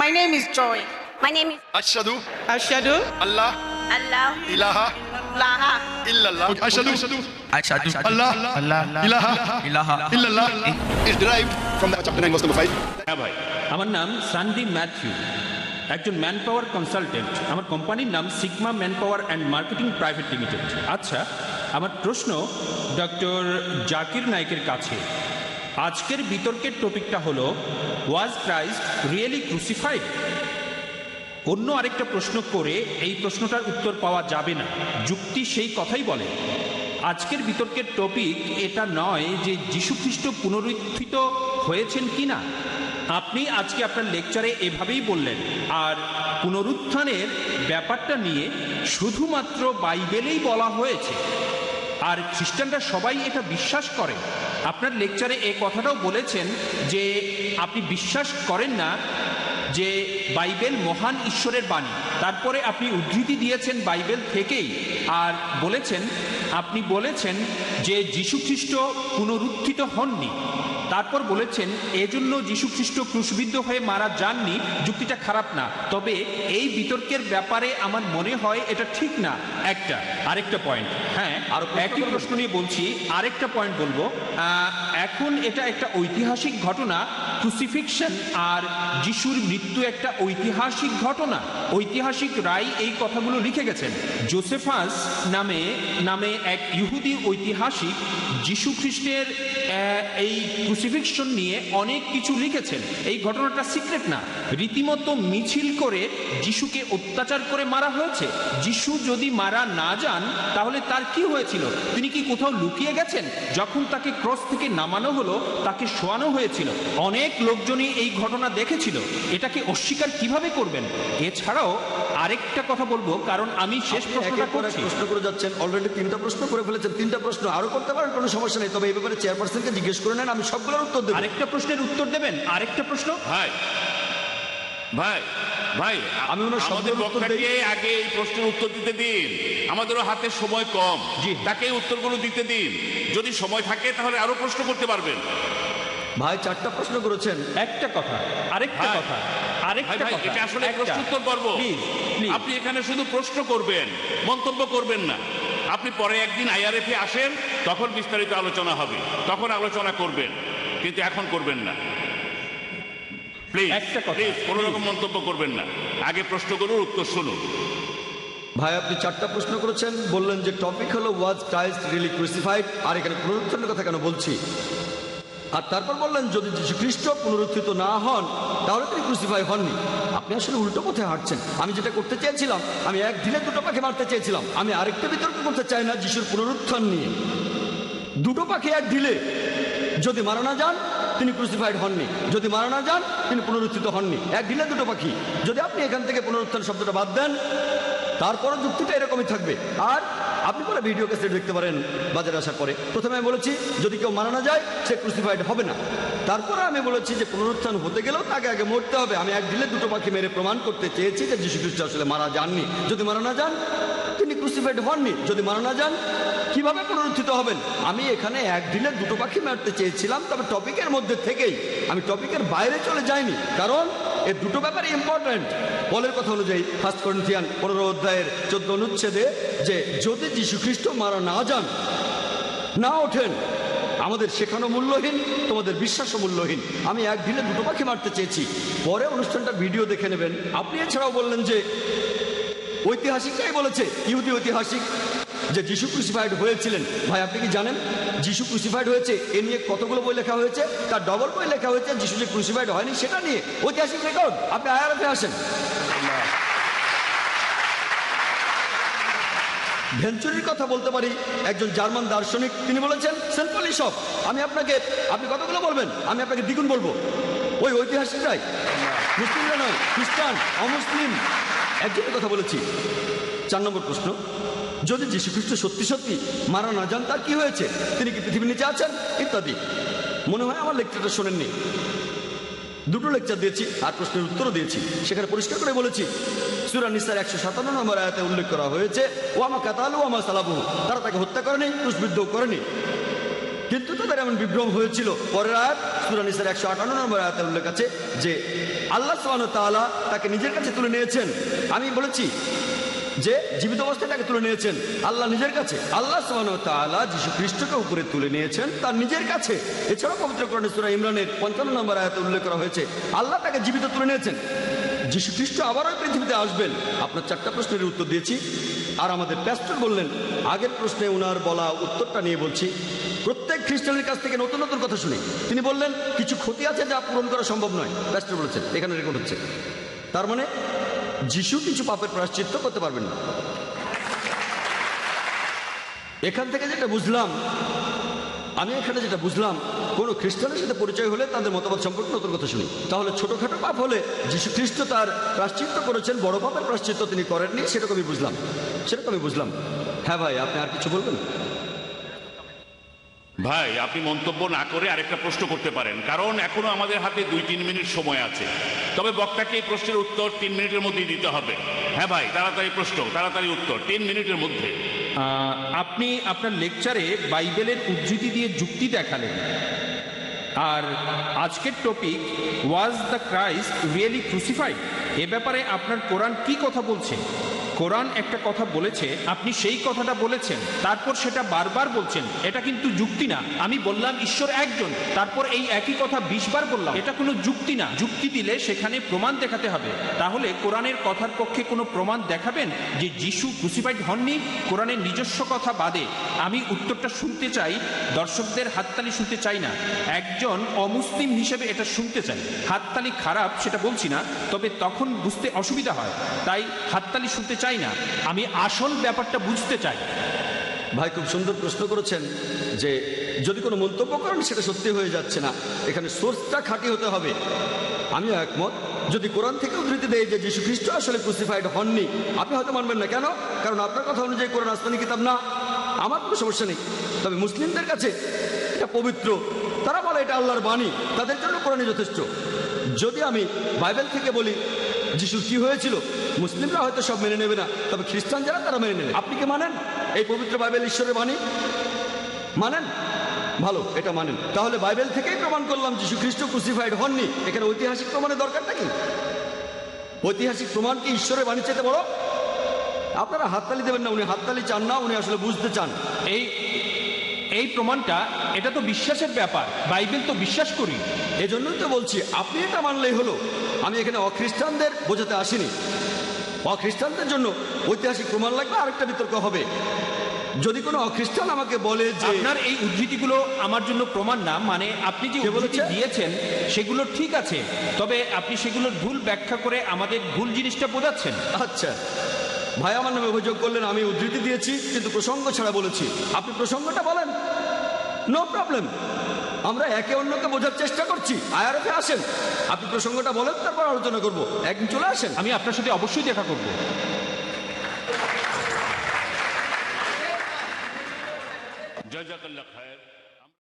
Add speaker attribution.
Speaker 1: My name is Joy.
Speaker 2: My name is
Speaker 3: Ashhadu
Speaker 1: Ashhadu
Speaker 3: Allah
Speaker 2: Allah.
Speaker 3: ilaha
Speaker 2: Laha.
Speaker 3: illallah. Ashhadu
Speaker 4: Ashhadu
Speaker 3: Allah ilaha
Speaker 4: ilaha
Speaker 3: illallah is derived from the chapter 9 verse number 5.
Speaker 5: হ্যাঁ ভাই, আমার নাম সান্ডি Matthew, একজন man power consultant. আমার কোম্পানির নাম sigma man power and marketing private limited. আচ্ছা, আমার প্রশ্ন ডক্টর জাকির নাইকের কাছে। আজকের বিতর্কের টপিকটা হলো, ওয়াজ ক্রাইস্ট রিয়েলি ক্রুসিফাইড? অন্য আরেকটা প্রশ্ন করে এই প্রশ্নটার উত্তর পাওয়া যাবে না, যুক্তি সেই কথাই বলে। আজকের বিতর্কের টপিক এটা নয় যে যীশুখ্রিস্ট পুনরুত্থিত হয়েছেন কিনা। আপনি আজকে আপনার লেকচারে এভাবেই বললেন, আর পুনরুত্থানের ব্যাপারটা নিয়ে শুধুমাত্র বাইবেলেই বলা হয়েছে, আর খ্রিস্টানরা সবাই এটা বিশ্বাস করে। আপনার লেকচারে এই কথাটাও বলেছেন যে আপনি বিশ্বাস করেন না যে বাইবেল মহান ঈশ্বরের বাণী। তারপরে আপনি উদ্ধৃতি দিয়েছেন বাইবেল থেকেই, আর আপনি বলেছেন যে যীশুখ্রিস্ট পুনরুত্থিত হননি। তারপর বলেছেন এজন্য যীশুখ্রিস্ট ক্রুশবিদ্ধ হয়ে মারা যাননি। যুক্তিটা খারাপ না, তবে এই বিতর্কের ব্যাপারে আমার মনে হয় এটা ঠিক না। আরেকটা পয়েন্ট, হ্যাঁ, আর একই প্রশ্ন নিয়ে বলছি, আরেকটা পয়েন্ট বলবো। এখন এটা একটা ঐতিহাসিক ঘটনা, ক্রুসিফিকশন আর যিশুর মৃত্যু একটা ঐতিহাসিক ঘটনা। ঐতিহাসিক রায় এই কথাগুলো লিখে গেছেন। জোসেফাস নামে এক ইহুদি ঐতিহাসিক যিশু খ্রিস্টের এই ক্রুসিফিকশন নিয়ে অনেক কিছু লিখেছেন। এই ঘটনাটা সিক্রেট না, রীতিমতো মিছিল করে যিশুকে অত্যাচার করে মারা হয়েছে। যিশু যদি মারা না যান তাহলে তার কি হয়েছিল? তিনি কি কোথাও লুকিয়ে গেছেন? যখন তাকে ক্রস থেকে নামানো হলো, তাকে শোয়ানো হয়েছিল। অনেক লোকজনই এই ঘটনা দেখেছিল। এটাকে অস্বীকার কিভাবে করবেন? এছাড়াও আরেকটা কথা বলবো, কারণ আমি শেষ প্রশ্নটা করছি।
Speaker 6: প্রশ্ন করে যাচ্ছেন, অলরেডি 3টা প্রশ্ন করে ফেলেছেন। 3টা প্রশ্ন আরো করতে পারেন, কোনো সমস্যা নেই, তবে এই ব্যাপারে চেয়ারপারসনকে জিজ্ঞেস করে নেন, আমি সবগুলোর উত্তর দেব।
Speaker 5: আরেকটা প্রশ্নের উত্তর দেবেন? আরেকটা প্রশ্ন।
Speaker 7: ভাই ভাই ভাই
Speaker 6: আমি ওনার
Speaker 7: আমাদের
Speaker 6: শব্দের উত্তর
Speaker 7: বক্তাকে
Speaker 6: দেই।
Speaker 7: আগে এই প্রশ্নের উত্তর দিতে দিন। আমাদেরও হাতে সময় কম,
Speaker 5: জি।
Speaker 7: তাকে উত্তরগুলো দিতে দিন। যদি সময় থাকে তাহলে আরো প্রশ্ন করতে পারবেন।
Speaker 6: ভাই 4টা প্রশ্ন করেছেন।
Speaker 5: একটা কথা, আরেকটা
Speaker 7: ভাই,
Speaker 5: কথা, আরেকটা
Speaker 7: ভাই,
Speaker 5: কথা।
Speaker 7: এটা আসলে
Speaker 5: একটা।
Speaker 7: প্রশ্ন উত্তর পর্ব।
Speaker 5: Please, please।
Speaker 7: আপনি এখানে শুধু প্রশ্ন করবেন, মন্তব্য করবেন না। আপনি পরে একদিন আইআরএফে আসেন, তখন বিস্তারিত আলোচনা হবে, তখন আলোচনা করবেন, কিন্তু এখন করবেন না। প্লিজ
Speaker 5: একটা কথা,
Speaker 7: প্লিজ কোনো রকম মন্তব্য করবেন না। আগে প্রশ্নগুলোর উত্তর শুনুন।
Speaker 6: ভাই আপনি 4টা প্রশ্ন করেছেন, বললেন যে টপিক হলো ওয়াজ ক্রাইস্ট রিয়েলি ক্রুসিফাইড, আর এখানে পুনরুত্থানের কথা কেন বলছি, আর তারপর বললেন যদি যীশু খ্রিস্ট পুনরুত্থিত না হন তাহলে তিনি ক্রুসিফাই হননি। আপনি আসলে উল্টো পথে হাঁটছেন। আমি যেটা করতে চেয়েছিলাম, আমি এক ঢিলে দুটো পাখি মারতে চেয়েছিলাম। আমি আরেকটা বিতর্ক করতে চাই না যিশুর পুনরুত্থান নিয়ে। দুটো পাখি এক ঢিলে, যদি মারা না যান তিনি ক্রুসিফাইড হননি, যদি মারা না যান তিনি পুনরুত্থিত হননি। এক ঢিলে দুটো পাখি। যদি আপনি এখান থেকে পুনরুত্থান শব্দটা বাদ দেন, তারপরে যুক্তিটা এরকমই থাকবে। আর আপনি পরে ভিডিও ক্যাসেট দেখতে পারেন বাজারে আসার পরে। প্রথমে আমি বলেছি যদি কেউ মারা না যায় সে ক্রুসিফাইড হবে না। তারপরে আমি বলেছি যে পুনরুত্থান হতে গেলেও তাকে আগে মরতে হবে। আমি এক ঢিলে দুটো পাখি মেরে প্রমাণ করতে চেয়েছি যে যীশু খ্রিস্ট আসলে মারা যাননি। যদি মারা না যান তিনি ক্রুসিফাইড হননি। যদি মারা না যান কিভাবে পুনরুত্থিত হবেন? আমি এখানে এক ঢিলে দুটো পাখি মারতে চেয়েছিলাম, তবে টপিকের মধ্যে থেকেই, আমি টপিকের বাইরে চলে যাইনি, কারণ এই দুটো ব্যাপারে ইম্পর্টেন্ট। পলের কথা অনুযায়ী 1 করিন্থিয়ান 15 অধ্যায়ের 14 অনুচ্ছেদে যে যদি যীশু খ্রিস্ট মারা না যান, না ওঠেন, আমাদের শেখানো মূল্যহীন, তোমাদের বিশ্বাসও মূল্যহীন। আমি এক ঢিলে দুটো পাখি মারতে চেয়েছি। পরে অনুষ্ঠানটা ভিডিও দেখে নেবেন। আপনি এছাড়াও বললেন যে ঐতিহাসিকরাই বলেছে, ইহুদি ঐতিহাসিক, যে যীশু ক্রুসিফাইড হয়েছিলেন। ভাই আপনি কি জানেন যীশু ক্রুসিফাইড হয়েছে এ নিয়ে কতগুলো বই লেখা হয়েছে? তার ডবল বই লেখা হয়েছে যীশু যে ক্রুসিফাইড হয়নি সেটা নিয়ে, ঐতিহাসিক রেকর্ড। আপনি আইআরএফে আসেন। ভেঞ্চুরির কথা বলতে পারি, একজন জার্মান দার্শনিক, তিনি বলেছেন সিম্পলি সব। আপনি কতগুলো বলবেন? আমি আপনাকে দ্বিগুণ বলবো। ওই ঐতিহাসিকরাই, মুসলিমরা নয়, খ্রিস্টান, অমুসলিম, একজনের কথা বলেছি। 4 নম্বর প্রশ্ন, যদি যীশু খ্রিস্ট সত্যি সত্যি মারা না যান তার কি হয়েছে? তিনি কি পৃথিবীর নিচে আছেন? ইত্যাদি। মনে হয় আমার লেকচারটা শোনেননি। 2টো লেকচার দিয়েছি আর প্রশ্নের উত্তরও দিয়েছি। সেখানে পরিষ্কার করে বলেছি সূরা নিসার 157 নম্বর আয়াতে উল্লেখ করা হয়েছে ওয়ামা কাতালু ওয়ামা সালাবুহু, তারা তাকে হত্যা করেনি, ক্রুশবিদ্ধ করেনি। কিন্তু তাদের এমন বিভ্রম হয়েছিল। পরের আয়াত সূরা নিসার 158 নম্বর আয়াতে উল্লেখ আছে যে আল্লাহ সুবহানাহু ওয়া তাআলা তাকে নিজের কাছে তুলে নিয়েছেন। আমি বলেছি যে জীবিত অবস্থায় তাকে তুলে নিয়েছেন আল্লাহ নিজের কাছে। আল্লাহ সুবহানাহু ওয়া তাআলা যীশু খ্রিস্টকে উপরে তুলে নিয়েছেন তার নিজের কাছে। এছাড়াও পবিত্র কোরআনে সূরা ইমরানের 55 নম্বর আয়াতে উল্লেখ করা হয়েছে আল্লাহ তাকে জীবিত তুলে নিয়েছেন। যীশু খ্রিস্ট আবারও পৃথিবীতে আসবেন। আপনার 4টা প্রশ্নের উত্তর দিয়েছি। আর আমাদের প্যাস্টর বললেন, আগের প্রশ্নে ওনার বলা উত্তরটা নিয়ে বলছি। প্রত্যেক খ্রিস্টানের কাছ থেকে নতুন নতুন কথা শুনি। তিনি বললেন কিছু ক্ষতি আছে যা পূরণ করা সম্ভব নয়। প্যাস্টর বলেছেন, এখানে রেকর্ড হচ্ছে। তার মানে যিশু কিছু পাপের প্রায়শ্চিত্ত করতে পারবেন না। এখান থেকে যেটা বুঝলাম, আমি এখানে যেটা বুঝলাম, কোনো খ্রিস্টানের সাথে পরিচয় হলে তাদের মতবাদ সম্পর্কে নতুন কথা শুনি। তাহলে ছোটখাটো পাপ হলে যীশু খ্রিস্ট তার প্রায়শ্চিত্ত করেছেন, বড় পাপের প্রায়শ্চিত্ত তিনি করেননি, সেরকম আমি বুঝলাম। হ্যাঁ ভাই, আপনি আর কিছু বলবেন?
Speaker 7: ভাই, আপনি মন্তব্য না করে আরেকটা প্রশ্ন করতে পারেন, কারণ এখনো আমাদের হাতে 2-3 মিনিট সময় আছে। তবে বক্তাকে এই প্রশ্নের উত্তর 3 মিনিটের মধ্যেই দিতে হবে। হ্যাঁ ভাই, তাড়াতাড়ি প্রশ্ন, তাড়াতাড়ি উত্তর, 3 মিনিটের মধ্যে।
Speaker 5: আপনি আপনার লেকচারে বাইবেলের উদ্ধৃতি দিয়ে যুক্তি দেখালেন, আর আজকের topic was the Christ really crucified. এ ব্যাপারে আপনার কোরআন কি কথা বলছে? কোরআন একটা কথা বলেছে, আপনি সেই কথাটা বলেছেন, তারপর সেটা বারবার বলছেন। এটা কিন্তু যুক্তি না। আমি বললাম ঈশ্বর একজন, তারপর এই একই কথা 20 বার বললাম। এটা কোনো যুক্তি না। যুক্তি দিলে সেখানে প্রমাণ দেখাতে হবে। তাহলে কোরআনের কথার পক্ষে কোনো প্রমাণ দেখাবেন যে যিশু ক্রুসিফাইড হননি? কোরআনের নিজস্ব কথা বাদে আমি উত্তরটা শুনতে চাই, দর্শকদের হাততালি শুনতে চাই না। একজন অমুসলিম হিসেবে এটা শুনতে চাই। হাততালি খারাপ সেটা বলছি না, তবে তখন বুঝতে অসুবিধা হয়, তাই হাততালি শুনতে চাই না। আমি আসল ব্যাপারটা বুঝতে চাই।
Speaker 6: ভাই, খুব সুন্দর প্রশ্ন করেছেন যে যদি কোনো মন্তব্য করেন সেটা সত্যি হয়ে যাচ্ছে না, এখানে সোর্সটা খাঁটি হতে হবে। আমিও একমত। যদি কোরআন থেকে উদ্ধৃতি দেয় যে যীশু খ্রিস্ট আসলে ক্রুসিফাইড হননি, আপনি হয়তো মানবেন না। কেন? কারণ আপনার কথা অনুযায়ী কোরআন আসমানি কিতাব না। আমার কোনো সমস্যা নেই। তবে মুসলিমদের কাছে এটা পবিত্র, তারা বলে এটা আল্লাহর বাণী, তাদের জন্য কোরআনই যথেষ্ট। যদি আমি বাইবেল থেকে বলি যিশুর কি হয়েছিল, মুসলিমরা হয়তো সব মেনে নেবে না, তবে খ্রিস্টান যারা তারা মেনে নেবে। আপনি কি মানেন এই পবিত্র বাইবেল ঈশ্বরের বাণী? মানেন? ভালো, এটা মানেন। তাহলে বাইবেল থেকেই প্রমাণ করলাম যিশু খ্রিস্ট ক্রুসিফাইড হননি। এখানে ঐতিহাসিক প্রমাণের দরকারটা কি? ঐতিহাসিক প্রমাণ কি ঈশ্বরের বাণী চেয়ে বড়? আপনারা হাততালি দেবেন না, উনি হাততালি চান না, উনি আসলে বুঝতে চান।
Speaker 5: এই প্রমাণটা, এটা তো বিশ্বাসের ব্যাপার। বাইবেল তো বিশ্বাস করি,
Speaker 6: এজন্যই তো বলছি আপনি এটা মানলেই হলো। আমি এখানে অখ্রিস্টানদের বোঝাতে আসিনি। অখ্রিস্টানদের জন্য ঐতিহাসিক প্রমাণ লাগবে, আরেকটা বিতর্ক হবে। যদি কোনো অখ্রিস্টান আমাকে বলে যে
Speaker 5: আপনার এই উদ্ধৃতিগুলো আমার জন্য প্রমাণ না, মানে আপনি যে উদ্ধৃতি দিয়েছেন সেগুলো ঠিক আছে, তবে আপনি সেগুলোর ভুল ব্যাখ্যা করে আমাদের ভুল জিনিসটা বোঝাচ্ছেন।
Speaker 6: আচ্ছা ভাই, আমার নামে অভিযোগ করলেন আমি উদ্ধৃতি দিয়েছি কিন্তু প্রসঙ্গ ছাড়া বলেছি। আপনি প্রসঙ্গটা বলেন, নো প্রবলেম। আমরা একে অন্যকে বোঝার চেষ্টা করছি। আয়ারফে আসেন, আপনি প্রসঙ্গটা বলেন, তারপর আলোচনা করব। একদিন চলে আসেন,
Speaker 5: আমি আপনার সাথে অবশ্যই দেখা করব।
Speaker 7: জাযাকাল্লাহ খায়ের।